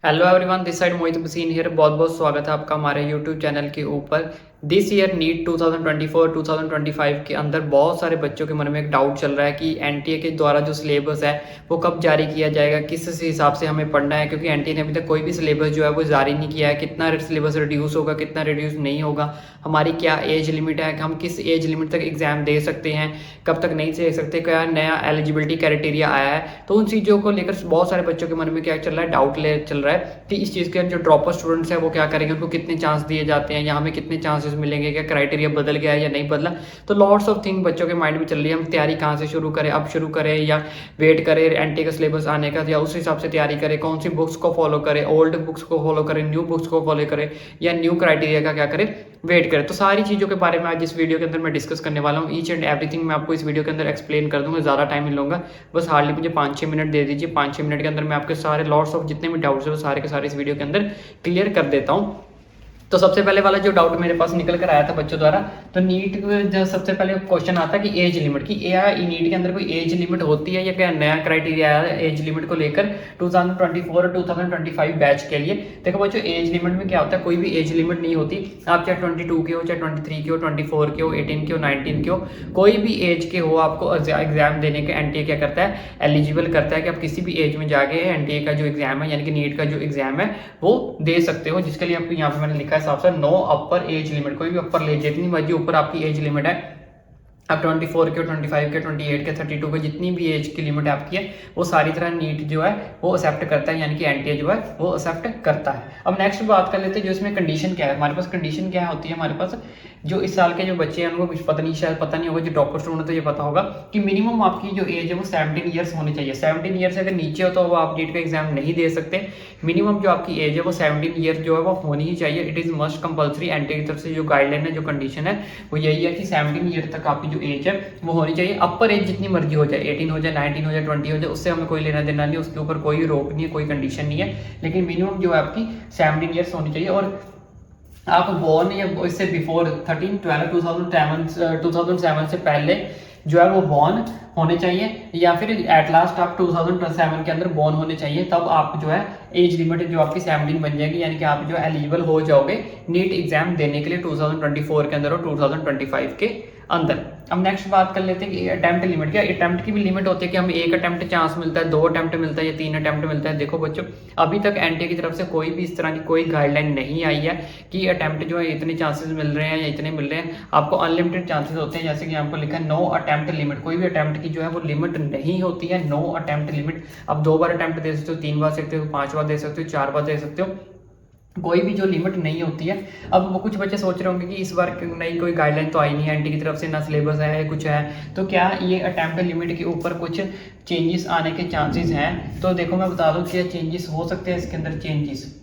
Hello everyone, this side Mohit machine here. बहुत बहुत स्वागत है आपका हमारे यूट्यूब चैनल के ऊपर। दिस ईयर नीट 2024-2025 के अंदर बहुत सारे बच्चों के मन में एक डाउट चल रहा है कि एनटीए के द्वारा जो सिलेबस है वो कब जारी किया जाएगा, किस हिसाब से हमें पढ़ना है, क्योंकि एनटीए ने अभी तक कोई भी सिलेबस जो है वो जारी नहीं किया है। कितना सिलेबस रिड्यूस होगा, कितना रिड्यूस नहीं होगा, हमारी क्या एज लिमिट है, हम किस एज लिमिट तक एग्जाम दे सकते हैं, कब तक नहीं दे सकते, क्या नया एलिजिबिलिटी क्राइटेरिया आया है। तो उन चीज़ों को लेकर बहुत सारे बच्चों के मन में क्या चल रहा है, डाउट चल रहा है कि इस चीज़ के जो ड्रॉपर स्टूडेंट्स हैं वो क्या करेंगे, उनको कितने चांस दिए जाते हैं, या हमें कितने चांसेस मिलेंगे, क्या क्राइटेरिया बदल गया है या नहीं बदला। तो लॉट्स ऑफ थिंग बच्चों के माइंड में चल रही है। हम तैयारी कहाँ से शुरू करें, अब शुरू करें या वेट करें एनटी का सिलेबस आने का, या उस हिसाब से तैयारी करें, कौन सी बुक्स को फॉलो करें, ओल्ड बुक्स को फॉलो करें, न्यू बुक्स को फॉलो करें, या न्यू क्राइटेरिया का क्या करें, वेट करें। तो सारी चीज़ों के बारे में आज इस वीडियो के अंदर मैं डिस्कस करने वाला हूँ। ईच एंड एवरीथिंग मैं आपको इस वीडियो के अंदर एक्सप्लेन कर दूंगा, ज़्यादा टाइम नहीं लूँगा, बस हार्डली मुझे 5-6 मिनट दे दीजिए। 5-6 मिनट के अंदर मैं आपके सारे लॉट्स ऑफ जितने भी डाउट्स है वो सारे के सारे इस वीडियो के अंदर क्लियर कर देता हूँ। तो सबसे पहले वाला जो डाउट मेरे पास निकल कर आया था बच्चों द्वारा, तो नीट जो सबसे पहले क्वेश्चन आता है कि एज लिमिट की नीट के अंदर कोई एज लिमिट होती है या क्या नया क्राइटेरिया आया है एज लिमिट को लेकर 2024 और 2025 बैच के लिए। देखो बच्चों, एज लिमिट में क्या होता है, कोई भी एज लिमिट नहीं होती। आप चाहे 22 के हो, चाहे 23 के हो, 24 के हो, 18 के हो, 19 के हो, कोई भी एज के हो, आपको एग्जाम देने का एनटीए क्या करता है, एलिजिबल करता है कि आप किसी भी एज में जाके एनटीए का जो एग्जाम है यानी कि नीट का जो एग्जाम है वो दे सकते हो। जिसके लिए आपको यहाँ पे मैंने लिखा है हिसाब से नो अपर एज लिमिट, कोई भी अपर ले, जितनी मर्जी ऊपर आपकी एज लिमिट है, आप 24 के, 25 के, 28 के, 32 के, जितनी भी एज की लिमिट आपकी है वो सारी तरह नीट जो है वो एक्सेप्ट करता है, यानी कि एनटीए जो है वो एक्सेप्ट करता है। अब नेक्स्ट बात कर लेते हैं जो इसमें कंडीशन क्या है। हमारे पास कंडीशन क्या होती है, हमारे पास जो इस साल के जो बच्चे हैं उनको कुछ पता नहीं, शायद पता नहीं होगा, जो टॉपर स्टूडेंट तो ये पता होगा कि मिनिमम आपकी जो एज है वो 17 ईयर्स होनी चाहिए। 17 ईयर से अगर नीचे हो तो वो आप नीट का एग्जाम नहीं दे सकते। मिनिमम जो आपकी एज है वो 17 ईयर जो है वो होनी ही चाहिए। It is must compulsory. NTA की तरफ से जो गाइडलाइन है, जो कंडीशन है वो यही है कि 17 ईयर तक आपकी जो एज है वो होनी चाहिए। अपर एज जितनी मर्जी हो जाए, 18 हो जाए, 19 हो जाए, 20 हो जाए, उससे हमें कोई लेना देना नहीं, उसके ऊपर कोई रोक नहीं है, कोई कंडीशन नहीं है, लेकिन मिनिमम जो है आपकी 17 ईयर्स होनी चाहिए। और आप बोर्न या इससे बिफोर 2007 से पहले जो है वो बॉर्न होने चाहिए, या फिर एट लास्ट आप 2007 के अंदर बॉर्न होने चाहिए। तब आप जो है एज लिमिट जो आपकी 17 बन जाएगी, यानी कि आप जो एलिजिबल हो जाओगे नीट एग्जाम देने के लिए 2024 के अंदर और 2025 के अंदर। अब नेक्स्ट बात कर लेते हैं कि अटेम्प्ट लिमिट। क्या अटेम्प्ट की भी लिमिट होती है कि हमें 1 अटेम्प्ट चांस मिलता है, 2 अटेम्प्ट मिलता है या 3 अटेम्प्ट मिलता है। देखो बच्चों, अभी तक एनटीए की तरफ से कोई भी इस तरह की कोई गाइडलाइन नहीं आई है कि अटेम्प्ट जो है इतने चांसेस मिल रहे हैं या इतने मिल रहे हैं। आपको अनलिमिटेड चांसेस होते हैं, जैसे कि आपको लिखा है नो अटेम्प्ट लिमिट। कोई भी अटेम्प्ट की जो है वो लिमिट नहीं होती है, नो अटेम्प्ट लिमिट। आप 2 बार अटेम्प्ट दे सकते हो, 3 बार दे सकते हो, 5 बार दे सकते हो, 4 बार दे सकते हो, कोई भी जो लिमिट नहीं होती है। अब वो कुछ बच्चे सोच रहे होंगे कि इस बार नई कोई गाइडलाइन तो आई नहीं है एनटी की तरफ से, ना सिलेबस है कुछ है, तो क्या ये अटेम्प्ट लिमिट के ऊपर कुछ चेंजेस आने के चांसेस हैं? तो देखो मैं बता दूं कि चेंजेस हो सकते हैं इसके अंदर चेंजेस।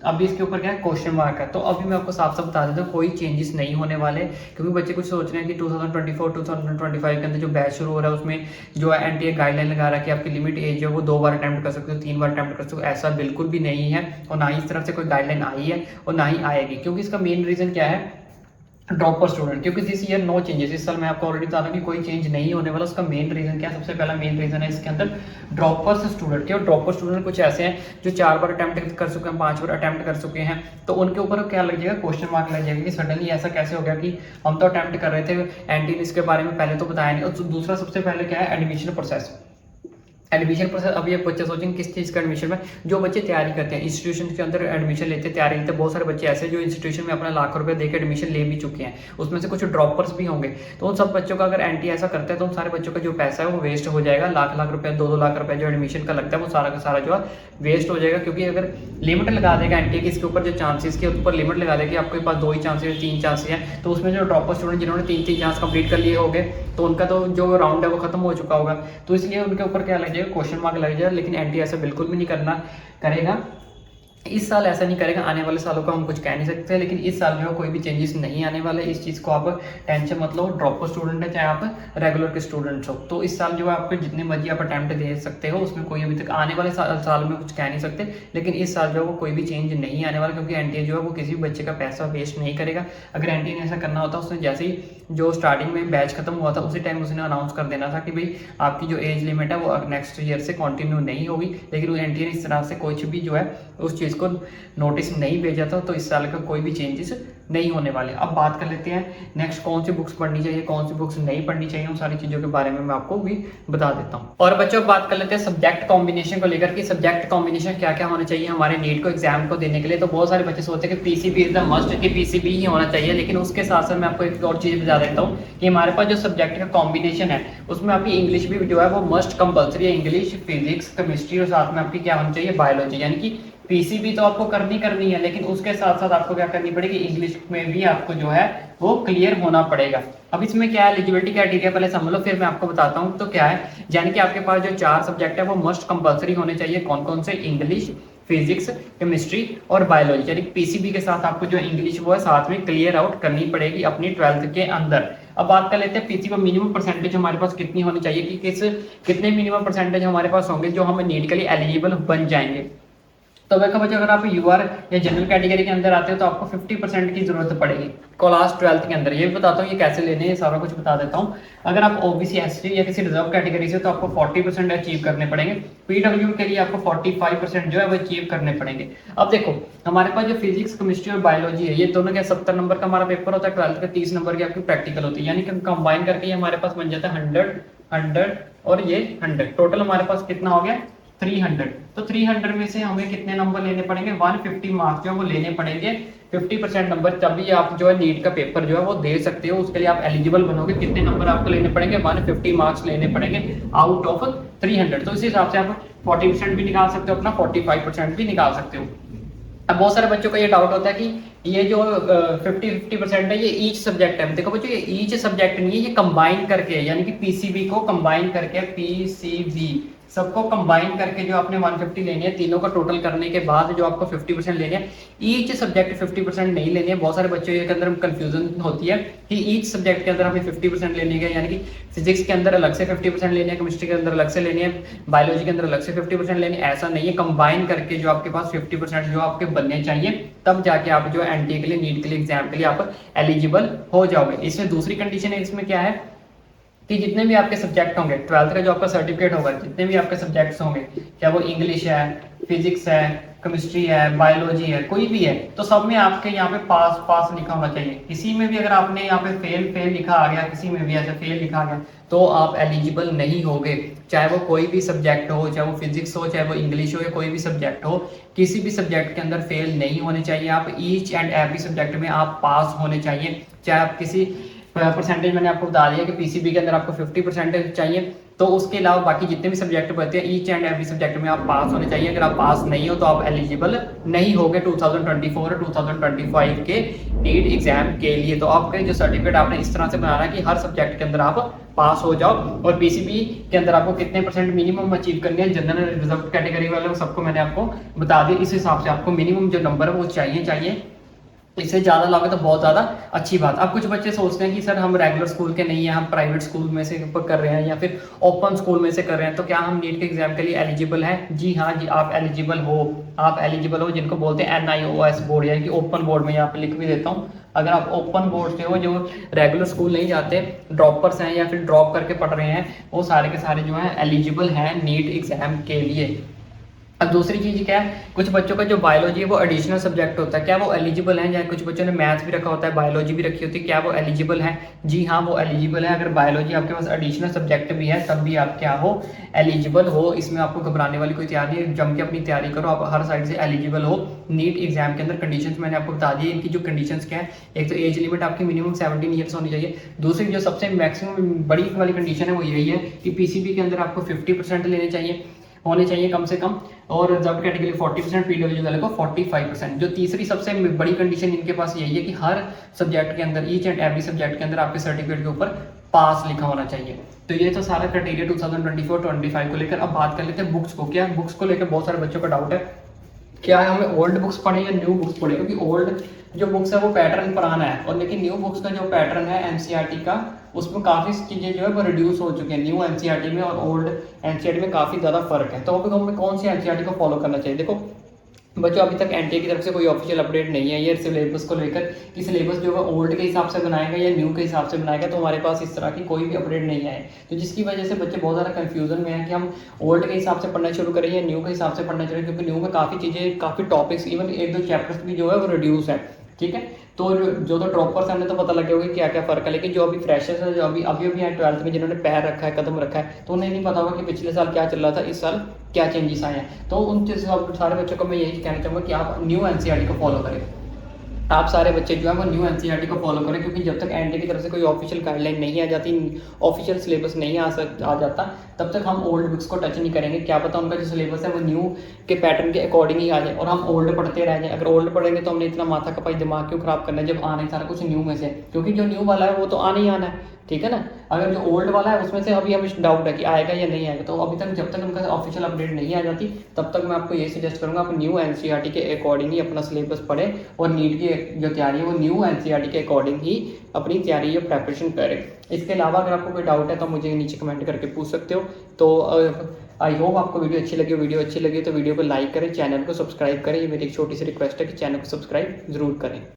अभी इसके ऊपर क्या है, क्वेश्चन मार्क है। तो अभी मैं आपको साफ साफ बता देता हूँ कोई चेंजेस नहीं होने वाले, क्योंकि बच्चे कुछ सोच रहे हैं कि 2024-2025 के अंदर जो बैच शुरू हो रहा है उसमें जो है एनटीए गाइडलाइन लगा रहा है कि आपकी लिमिट एज है वो 2 बार अटेम्प्ट कर सकते हो, 3 बार अटेम्प्ट कर सकते हो। ऐसा बिल्कुल भी नहीं है, और ना ही इस तरफ से कोई गाइडलाइन आई है और ना ही आएगी, क्योंकि इसका मेन रीजन क्या है, ड्रॉपर स्टूडेंट। क्योंकि दिस ईयर नो चेंजेस, इस साल मैं आपको ऑलरेडी बता दूं कि कोई चेंज नहीं होने वाला। उसका मेन रीजन क्या है, सबसे पहला मेन रीजन है इसके अंदर ड्रॉपर्स स्टूडेंट के। और ड्रॉपर स्टूडेंट कुछ ऐसे हैं जो 4 बार अटेम्प्ट कर चुके हैं, 5 बार अटेम्प्ट कर चुके हैं, तो उनके ऊपर क्या लग जाएगा, क्वेश्चन मार्क लग जाएगा कि सडनली ऐसा कैसे हो गया कि हम तो अटेम्प्ट कर रहे थे, एनटी ने इसके बारे में पहले तो बताया नहीं। और दूसरा सबसे पहले क्या है, एडमिशन प्रोसेस। Admission process. अभी एक बच्चे सोचेंगे किस चीज़ का एडमिशन में, जो बच्चे तैयारी करते हैं इंस्टीट्यूशन के अंदर एडमिशन लेते हैं, तैयारी लेते हैं। बहुत सारे बच्चे ऐसे जो इंस्टीट्यूशन में अपना लाख रुपए देकर एडमिशन ले भी चुके हैं, उसमें से कुछ ड्रॉपर्स भी होंगे। तो उन सब बच्चों का अगर एनटी ऐसा करता है तो उन सारे बच्चों का जो पैसा है वो वेस्ट हो जाएगा। लाख लाख रुपए, 2-2 लाख रुपए जो एडमिशन का लगता है वो सारा का सारा जो है वेस्ट हो जाएगा। क्योंकि अगर लिमिट लगा देगा एनटी के इसके ऊपर, जो चांसेस के ऊपर लिमिट लगा देगा कि आपके पास 2 ही चांसेस, 3 चांसेस हैं, तो उसमें जो ड्रॉपर स्टूडेंट जिन्होंने 3 चांस कंप्लीट कर लिए होंगे तो उनका तो जो राउंड है वो खत्म हो चुका होगा। तो इसलिए उनके ऊपर क्या लग जाएगा, क्वेश्चन मार्क लग जाएगा। लेकिन एनटी ऐसा बिल्कुल भी नहीं करेगा। इस साल ऐसा नहीं करेगा, आने वाले सालों का हम कुछ कह नहीं सकते, लेकिन इस साल जो है कोई भी चेंजेस नहीं आने वाले। इस चीज़ को आप टेंशन मत लो, ड्रॉपर स्टूडेंट है चाहे आप रेगुलर के स्टूडेंट्स हो, तो इस साल जो है आपको जितने मर्जी आप अटैम्प्ट दे सकते हो, उसमें कोई अभी तक आने वाले साल में कुछ कह नहीं सकते। लेकिन इस साल जो है वो कोई भी चेंज नहीं आने वाला, क्योंकि एनटीए जो है वो किसी भी बच्चे का पैसा वेस्ट नहीं करेगा। अगर एनटीए ने ऐसा करना होता, उसने जैसे ही जो स्टार्टिंग में बैच खत्म हुआ था उसी टाइम उसने अनाउंस कर देना था कि भाई आपकी जो एज लिमिट है वो नेक्स्ट ईयर से कंटिन्यू नहीं होगी, लेकिन एनटीए ने इस तरह से कुछ भी जो है उस चीज़ को नोटिस नहीं भेजा था, तो इस साल का कोई भी चेंजेस नहीं होने वाले। अब बात कर लेते हैं नेक्स्ट कौन सी बुक्स पढ़नी चाहिए, कौन सी बुक्स नहीं पढ़नी चाहिए, उन सारी चीज़ों के बारे में मैं आपको भी बता देता हूँ। और बच्चों बात कर लेते हैं सब्जेक्ट कॉम्बिनेशन को लेकर कि सब्जेक्ट कॉम्बिनेशन क्या क्या होना चाहिए हमारे नीट को एग्जाम को देने के लिए। तो बहुत सारे बच्चे सोचते हैं कि पीसीबी इज द मस्ट, कि पीसीबी ही होना चाहिए, लेकिन उसके साथ साथ मैं आपको एक और चीज़ बता देता हूँ कि हमारे पास जो सब्जेक्ट का कॉम्बिनेशन है उसमें आपकी इंग्लिश भी जो है वो मस्ट कंपल्सरी है। इंग्लिश, फिजिक्स, केमिस्ट्री और साथ में आपकी क्या होनी चाहिए, बायोलॉजी। यानी कि पीसीबी तो आपको करनी है, लेकिन उसके साथ साथ आपको क्या करनी पड़ेगी, इंग्लिश में भी आपको जो है वो क्लियर होना पड़ेगा। अब इसमें क्या है, एलिजिबिलिटी क्राइटेरिया पहले समझ लो, फिर मैं आपको बताता हूँ। तो क्या है, यानी कि आपके पास जो 4 सब्जेक्ट है वो मस्ट कंपल्सरी होने चाहिए। कौन कौन से, इंग्लिश, फिजिक्स, केमिस्ट्री और बायोलॉजी। यानी पीसीबी के साथ आपको जो इंग्लिश वो है साथ में क्लियर आउट करनी पड़ेगी अपनी 12th के अंदर। अब बात कर लेते हैं पीसीबी मिनिमम परसेंटेज हमारे पास कितनी होनी चाहिए, कि कितने मिनिमम परसेंटेज हमारे पास होंगे जो हम नीट के लिए एलिजिबल बन जाएंगे। तो देखो बच्चों, अगर आप यूआर या जनरल कैटेगरी के अंदर आते हो तो आपको 50% की जरूरत पड़ेगी क्लास 12th के अंदर। ये भी बताता हूँ ये कैसे लेने हैं, सारा कुछ बता देता हूँ। अगर आप ओबीसी, एसटी या किसी रिजर्व कैटेगरी से तो आपको 40% अचीव करने पड़ेंगे। पीडब्ल्यू के लिए आपको 45% जो है वो अचीव करने पड़ेंगे। अब देखो हमारे पास जो फिजिक्स, केमिस्ट्री और बायोलॉजी है, ये दोनों क्या 70 नंबर का हमारा पेपर होता है 12th का, 30 नंबर की आपकी प्रैक्टिकल होती है। यानी कि कंबाइन करके ये हमारे पास बन जाता है 100, 100 और ये 100। टोटल हमारे पास कितना हो गया, 300। तो 300 में से हमें कितने नंबर लेने पड़ेंगे, 150 मार्क्स जो है वो लेने पड़ेंगे। 50% नंबर, तभी आप जो है नीट का पेपर जो है वो दे सकते हो। उसके लिए आप एलिजिबल बनोगे। कितने नंबर आपको लेने पड़ेंगे, 150 मार्क्स लेने पड़ेंगे आउट ऑफ 300। तो इस हिसाब से आप 40% भी निकाल सकते हो अपना, 45% भी निकाल सकते हो। अब बहुत सारे बच्चों का ये डाउट होता है कि ये जो 50% है ये ईच सब्जेक्ट है। देखो बच्चों, ये ईच सब्जेक्ट नहीं है, ये कंबाइन करके है। यानी कि पीसीबी को कंबाइन करके, पीसीबी सबको कंबाइन करके जो आपने 150 लेनी है, तीनों का टोटल करने के बाद जो आपको 50% लेने हैं। ईच सब्जेक्ट 50% नहीं लेने हैं। बहुत सारे बच्चों के अंदर कंफ्यूजन होती है कि ईच सब्जेक्ट के अंदर हमें 50% लेने हैं, यानी कि फिजिक्स के अंदर अलग से 50% लेने हैं, केमिस्ट्री के अंदर अलग से लेने हैं, बायोलॉजी के अंदर अलग से 50% लेने। ऐसा नहीं है, कंबाइन करके जो आपके पास 50% जो आपके बनने चाहिए, तब जाके आप जो एनटीए के लिए, नीट के लिए, एग्जाम के लिए आप एलिजिबल हो जाओगे। इसमें दूसरी कंडीशन है, इसमें क्या है कि जितने भी आपके सब्जेक्ट होंगे 12th का जो आपका सर्टिफिकेट होगा, जितने भी आपके सब्जेक्ट्स होंगे, क्या वो इंग्लिश है, फिजिक्स है, केमिस्ट्री है, बायोलॉजी है, कोई भी है, तो सब में आपके यहाँ पे पास पास लिखा होना चाहिए। किसी में भी अगर आपने यहाँ पे फेल लिखा आ गया, किसी में भी ऐसा फेल लिखा आ गया, तो आप एलिजिबल नहीं होगे। चाहे वो कोई भी सब्जेक्ट हो, चाहे वो फिजिक्स हो, चाहे वो इंग्लिश हो, या कोई भी सब्जेक्ट हो, किसी भी सब्जेक्ट के अंदर फेल नहीं होने चाहिए आप। ईच एंड एवरी सब्जेक्ट में आप पास होने चाहिए। चाहे आप किसी परसेंटेज, मैंने आपको बता दिया कि पीसीबी के अंदर आपको 50% चाहिए, तो उसके अलावा बाकी जितने भी सब्जेक्ट पढ़ते हैं ईच एंड एवरी सब्जेक्ट में आप पास होने चाहिए। अगर आप पास नहीं हो तो आप एलिजिबल नहीं होगे 2024 और 2025 के नीट एग्जाम के लिए। तो आपके जो सर्टिफिकेट आपने इस तरह से बनाना है कि हर सब्जेक्ट के अंदर आप पास हो जाओ। और पीसीबी के अंदर आपको कितने परसेंट मिनिमम अचीव करने हैं, जनरल रिजर्व कैटेगरी वाले सबको मैंने आपको बता दिया। इस हिसाब से आपको मिनिमम जो नंबर है वो चाहिए। इससे ज़्यादा लाओगे तो बहुत ज़्यादा अच्छी बात। अब कुछ बच्चे सोचते हैं कि सर हम रेगुलर स्कूल के नहीं हैं, हम प्राइवेट स्कूल में से कर रहे हैं या फिर ओपन स्कूल में से कर रहे हैं, तो क्या हम नीट के एग्जाम के लिए एलिजिबल हैं? जी हाँ जी, आप एलिजिबल हो। आप एलिजिबल हो, जिनको बोलते हैं NIOS बोर्ड, यानी कि ओपन बोर्ड में। यहाँ पे लिख भी देता हूँ, अगर आप ओपन बोर्ड से हो, जो रेगुलर स्कूल नहीं जाते, ड्रॉपर्स हैं या फिर ड्रॉप करके पढ़ रहे हैं, वो सारे के सारे जो हैं एलिजिबल हैं नीट एग्जाम के लिए। अब दूसरी चीज़ क्या है, कुछ बच्चों का जो बायोलॉजी है वो एडिशनल सब्जेक्ट होता है, क्या वो एलिजिबल है? या कुछ बच्चों ने मैथ्स भी रखा होता है, बायोलॉजी भी रखी होती है, क्या वो एलिजिबल है? जी हाँ, वो एलिजिबल है। अगर बायोलॉजी आपके पास एडिशनल सब्जेक्ट भी है तब भी आप क्या हो, एलिजिबल हो। इसमें आपको घबराने वाली कोई तैयारी है, जम के अपनी तैयारी करो, आप हर साइड से एलिजिबल हो नीट एग्जाम के अंदर। कंडीशंस मैंने आपको बता दी। इनकी जो कंडीशंस क्या है, एक तो एज लिमिट आपकी मिनिमम 17 ईयर्स होनी चाहिए। दूसरी जो सबसे मैक्सिमम बड़ी वाली कंडीशन है वो यही है कि पीसीबी के अंदर आपको 50% लेने चाहिए, होने चाहिए कम से कम, और रिजर्व कैटेगरी 40%, पीडब्ल्यू वाले को 45%। जो तीसरी सबसे बड़ी कंडीशन इनके पास यही है कि हर सब्जेक्ट के अंदर, ईच एंड एवरी सब्जेक्ट के अंदर आपके सर्टिफिकेट के ऊपर पास लिखा होना चाहिए। तो ये तो सारा क्राइटेरिया 2024-25 को लेकर। अब बात कर लेते हैं बुक्स को। क्या बुक्स को लेकर बहुत सारे बच्चों का डाउट है क्या है, हमें ओल्ड बुक्स पढ़े या न्यू बुक्स पढ़े, क्योंकि ओल्ड जो बुक्स है वो पैटर्न पुराना है, और लेकिन न्यू बुक्स का जो पैटर्न है एनसीईआरटी का, उसमें काफ़ी चीज़ें जो है वो रिड्यूस हो चुकी हैं न्यू एनसीईआरटी में, और ओल्ड एनसीईआरटी में काफ़ी ज़्यादा फर्क है। तो अभी हमें कौन सी एनसीईआरटी को फॉलो करना चाहिए? देखो बच्चों, अभी तक एनटीए की तरफ से कोई ऑफिशियल अपडेट नहीं है ये सिलेबस को लेकर कि सिलेबस जो है ओल्ड के हिसाब से बनाएगा या न्यू के हिसाब से बनाएगा, तो हमारे पास इस तरह की कोई भी अपडेट नहीं है। तो जिसकी वजह से बच्चे बहुत ज़्यादा कंफ्यूजन में है कि हम ओल्ड के हिसाब से पढ़ना शुरू करें या न्यू के हिसाब से पढ़ना शुरू, क्योंकि न्यू में काफ़ी चीज़ें, काफ़ी टॉपिक्स, इवन एक दो चैप्टर्स भी जो है वो रिड्यूस है। ठीक है, तो जो तो ड्रॉपर्स हैं उन्हें तो पता लग गया होगा कि क्या क्या फ़र्क है, लेकिन जो अभी फ्रेशर्स है, जो अभी अभी अभी हैं 12th में, जिन्होंने पैर रखा है, कदम रखा है, तो उन्हें नहीं पता होगा कि पिछले साल क्या चल रहा था, इस साल क्या चेंजेस आए हैं। तो उन सारे बच्चों को मैं यही कहना चाहूँगा कि आप न्यू एनसीईआरटी को फॉलो करें। आप सारे बच्चे जो है वो न्यू एनसीईआरटी को फॉलो करें, क्योंकि जब तक एनटीए की तरफ से कोई ऑफिशियल गाइडलाइन नहीं आ जाती, ऑफिशियल सिलेबस नहीं आ जाता, तब तक हम ओल्ड बुक्स को टच नहीं करेंगे। क्या पता उनका जो सिलेबस है वो न्यू के पैटर्न के अकॉर्डिंग ही आ जाए और हम ओल्ड पढ़ते रह जाएं। अगर ओल्ड पढ़ेंगे तो हमने इतना माथा खपाई दिमाग क्यों खराब करना है, जब आना ही सारा कुछ न्यू में से, क्योंकि जो न्यू वाला है वो तो आना ही आना है। ठीक है ना, अगर जो ओल्ड वाला है उसमें से अभी हमें डाउट है कि आएगा या नहीं आएगा, तो अभी तक जब तक उनका ऑफिशियल अपडेट नहीं आ जाती, तब तक मैं आपको ये सजेस्ट करूंगा आप न्यू एनसीईआरटी के अकॉर्डिंग ही अपना सिलेबस पढ़ें, और नीट की जो तैयारी है वो न्यू एनसीईआरटी के अकॉर्डिंग ही अपनी तैयारी या प्रेपरेशन करें। इसके अलावा अगर आपको कोई डाउट है तो मुझे नीचे कमेंट करके पूछ सकते हो। तो आई होप आपको वीडियो अच्छी लगी तो वीडियो को लाइक करें, चैनल को सब्सक्राइब करें। ये मेरी एक छोटी सी रिक्वेस्ट है कि चैनल को सब्सक्राइब जरूर करें।